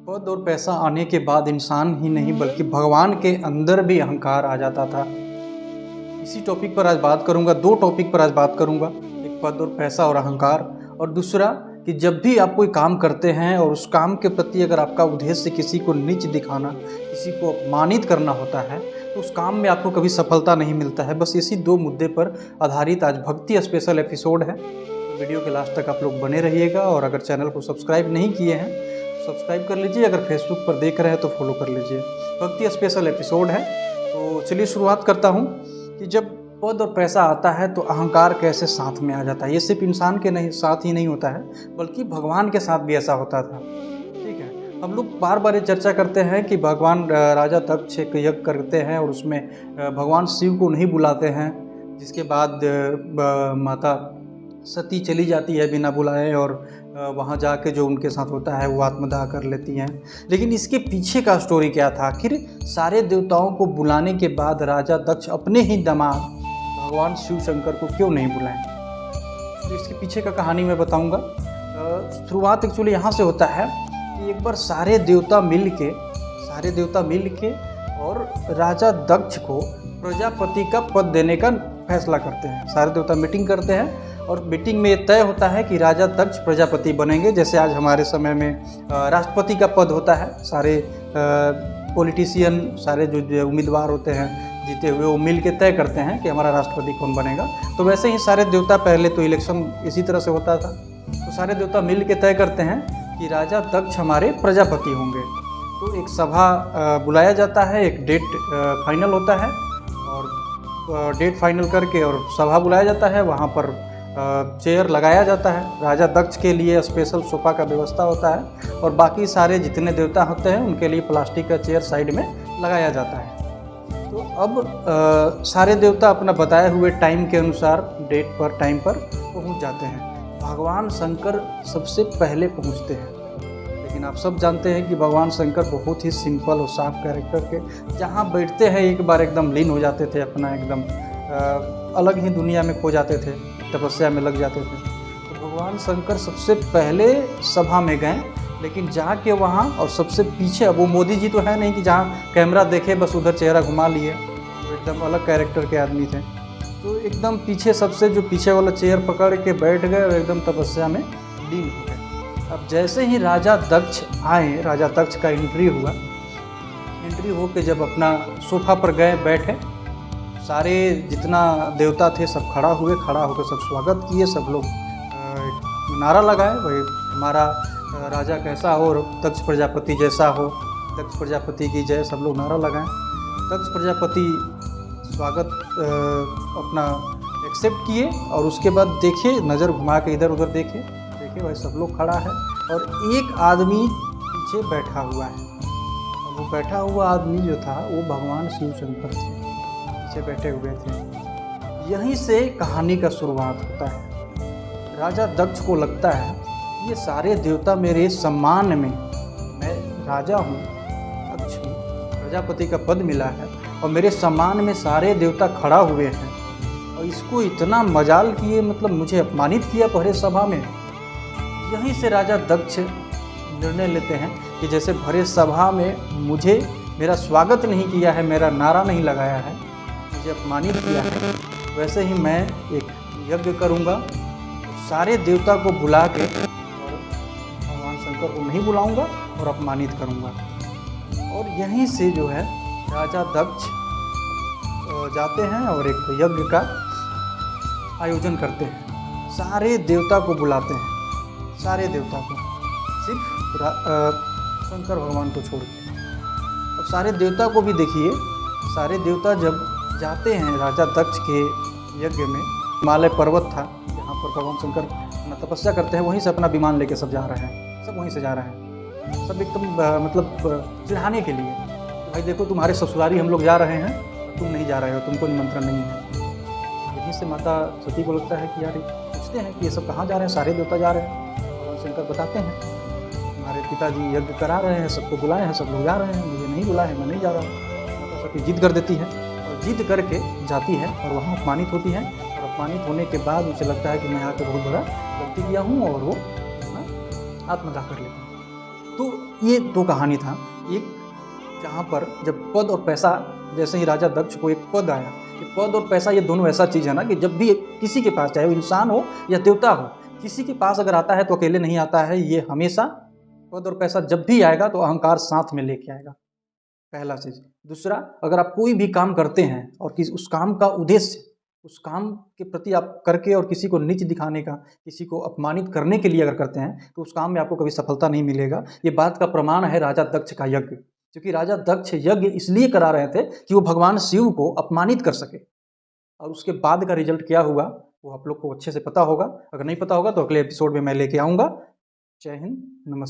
पद और पैसा आने के बाद इंसान ही नहीं बल्कि भगवान के अंदर भी अहंकार आ जाता था। इसी टॉपिक पर आज बात करूंगा, दो टॉपिक पर आज बात करूंगा। एक पद और पैसा और अहंकार, और दूसरा कि जब भी आप कोई काम करते हैं और उस काम के प्रति अगर आपका उद्देश्य किसी को नीच दिखाना, किसी को अपमानित करना होता है तो उस काम में आपको कभी सफलता नहीं मिलता है। बस इसी दो मुद्दे पर आधारित आज भक्ति स्पेशल एपिसोड है। वीडियो के लास्ट तक आप लोग बने रहिएगा, और अगर चैनल को सब्सक्राइब नहीं किए हैं सब्सक्राइब कर लीजिए, अगर फेसबुक पर देख रहे हैं तो फॉलो कर लीजिए। भक्ति स्पेशल एपिसोड है। तो चलिए शुरुआत करता हूँ कि जब पद और पैसा आता है तो अहंकार कैसे साथ में आ जाता है। ये सिर्फ इंसान के नहीं साथ ही नहीं होता है बल्कि भगवान के साथ भी ऐसा होता था। ठीक है, हम लोग बार बार ये चर्चा करते हैं कि भगवान राजा दक्ष एक यज्ञ करते हैं और उसमें भगवान शिव को नहीं बुलाते हैं, जिसके बाद माता सती चली जाती है बिना बुलाए, और वहाँ जाके जो उनके साथ होता है वो आत्मदाह कर लेती हैं। लेकिन इसके पीछे का स्टोरी क्या था? आखिर सारे देवताओं को बुलाने के बाद राजा दक्ष अपने ही दामाद भगवान शिव शंकर को क्यों नहीं बुलाएं? तो इसके पीछे का कहानी मैं बताऊंगा। शुरुआत एक्चुअली यहाँ से होता है कि एक बार सारे देवता मिल के और राजा दक्ष को प्रजापति का पद देने का फैसला करते हैं। सारे देवता मीटिंग करते हैं और मीटिंग में ये तय होता है कि राजा दक्ष प्रजापति बनेंगे। जैसे आज हमारे समय में राष्ट्रपति का पद होता है, सारे पॉलिटिशियन, सारे जो उम्मीदवार होते हैं जीते हुए, वो मिल के तय करते हैं कि हमारा राष्ट्रपति कौन बनेगा। तो वैसे ही सारे देवता, पहले तो इलेक्शन इसी तरह से होता था, तो सारे देवता मिल के तय करते हैं कि राजा दक्ष हमारे प्रजापति होंगे। तो एक सभा बुलाया जाता है, एक डेट फाइनल होता है, और डेट फाइनल करके और सभा बुलाया जाता है। वहाँ पर चेयर लगाया जाता है, राजा दक्ष के लिए स्पेशल सोफा का व्यवस्था होता है, और बाकी सारे जितने देवता होते हैं उनके लिए प्लास्टिक का चेयर साइड में लगाया जाता है। तो अब सारे देवता अपना बताए हुए टाइम के अनुसार डेट पर टाइम पर पहुंच जाते हैं। भगवान शंकर सबसे पहले पहुंचते हैं, लेकिन आप सब जानते हैं कि भगवान शंकर बहुत ही सिंपल और साफ कैरेक्टर के, जहाँ बैठते हैं एक बार एकदम लीन हो जाते थे, अपना एकदम अलग ही दुनिया में खो जाते थे, तपस्या में लग जाते थे। तो भगवान शंकर सबसे पहले सभा में गए, लेकिन जाके वहाँ और सबसे पीछे, अब वो मोदी जी तो है नहीं कि जहाँ कैमरा देखे बस उधर चेहरा घुमा लिए, तो एकदम अलग कैरेक्टर के आदमी थे। तो एकदम पीछे, सबसे जो पीछे वाला चेयर पकड़ के बैठ गए और एकदम तपस्या में लीन हो गए। अब जैसे ही राजा दक्ष आए, राजा दक्ष का एंट्री हुआ, एंट्री हो के जब अपना सोफा पर गए बैठे, सारे जितना देवता थे सब खड़ा होकर सब स्वागत किए। सब लोग नारा लगाए, भाई हमारा राजा कैसा हो और दक्ष प्रजापति जैसा हो, दक्ष प्रजापति की जय, सब लोग नारा लगाएं। दक्ष प्रजापति स्वागत अपना एक्सेप्ट किए, और उसके बाद देखे, नज़र घुमा के इधर उधर देखे भाई सब लोग खड़ा है और एक आदमी पीछे बैठा हुआ है। और वो बैठा हुआ आदमी जो था वो भगवान शिव शंकर थे, पीछे बैठे हुए थे। यहीं से कहानी का शुरुआत होता है। राजा दक्ष को लगता है ये सारे देवता मेरे सम्मान में, मैं राजा हूँ, दक्ष हूँ, प्रजापति का पद मिला है और मेरे सम्मान में सारे देवता खड़ा हुए हैं, और इसको इतना मजाल किए, मतलब मुझे अपमानित किया भरे सभा में। यहीं से राजा दक्ष निर्णय लेते हैं कि जैसे भरे सभा में मुझे मेरा स्वागत नहीं किया है, मेरा नारा नहीं लगाया है, मुझे अपमानित किया है, वैसे ही मैं एक यज्ञ करूंगा, सारे देवता को बुला के और भगवान शंकर को नहीं बुलाऊंगा और अपमानित करूंगा। और यहीं से जो है राजा दक्ष जाते हैं और एक यज्ञ का आयोजन करते हैं। सारे देवता को बुलाते हैं, सारे देवता को, सिर्फ शंकर भगवान को छोड़ के। और सारे देवता को भी देखिए, सारे देवता जब जाते हैं राजा दक्ष के यज्ञ में, हिमालय पर्वत था जहाँ पर भगवान शंकर अपना तपस्या करते हैं, वहीं से अपना विमान लेके सब जा रहे हैं, सब वहीं से जा रहे हैं, सब एकदम मतलब चिढ़ाने के लिए, भाई देखो तुम्हारे ससुरारी हम लोग जा रहे हैं, तुम नहीं जा रहे हो, तुमको निमंत्रण नहीं है। यहीं से माता सती को लगता है कि यार, पूछते हैं कि ये सब कहाँ जा रहे हैं, सारे देवता जा रहे हैं। भगवान शंकर बताते हैं हमारे पिताजी यज्ञ करा रहे हैं, सबको बुलाए हैं, सब लोग जा रहे हैं, मुझे नहीं बुलाए हैं, मैं नहीं जा रहा हूँ। माता सती जिद कर देती है और जिद करके जाती है और वहाँ अपमानित होती है, और अपमानित होने के बाद उसे लगता है कि मैं यहाँ पे बहुत बड़ा गलती किया हूँ, और वो आत्मदाह कर लेता है। तो ये दो कहानी था। एक जहाँ पर जब पद और पैसा, जैसे ही राजा दक्ष को एक पद आया, कि पद और पैसा ये दोनों ऐसा चीज़ है ना कि जब भी किसी के पास, चाहे वो इंसान हो या देवता हो, किसी के पास अगर आता है तो अकेले नहीं आता है, ये हमेशा पद और पैसा जब भी आएगा तो अहंकार साथ में लेके आएगा, पहला चीज़। दूसरा, अगर आप कोई भी काम करते हैं और उस काम का उद्देश्य, उस काम के प्रति आप करके और किसी को नीच दिखाने का, किसी को अपमानित करने के लिए अगर करते हैं तो उस काम में आपको कभी सफलता नहीं मिलेगा। ये बात का प्रमाण है राजा दक्ष का यज्ञ, क्योंकि राजा दक्ष यज्ञ इसलिए करा रहे थे कि वो भगवान शिव को अपमानित कर सके, और उसके बाद का रिजल्ट क्या हुआ वो आप लोग को अच्छे से पता होगा। अगर नहीं पता होगा तो अगले एपिसोड में मैं लेके आऊँगा। जय हिंद, नमस्कार।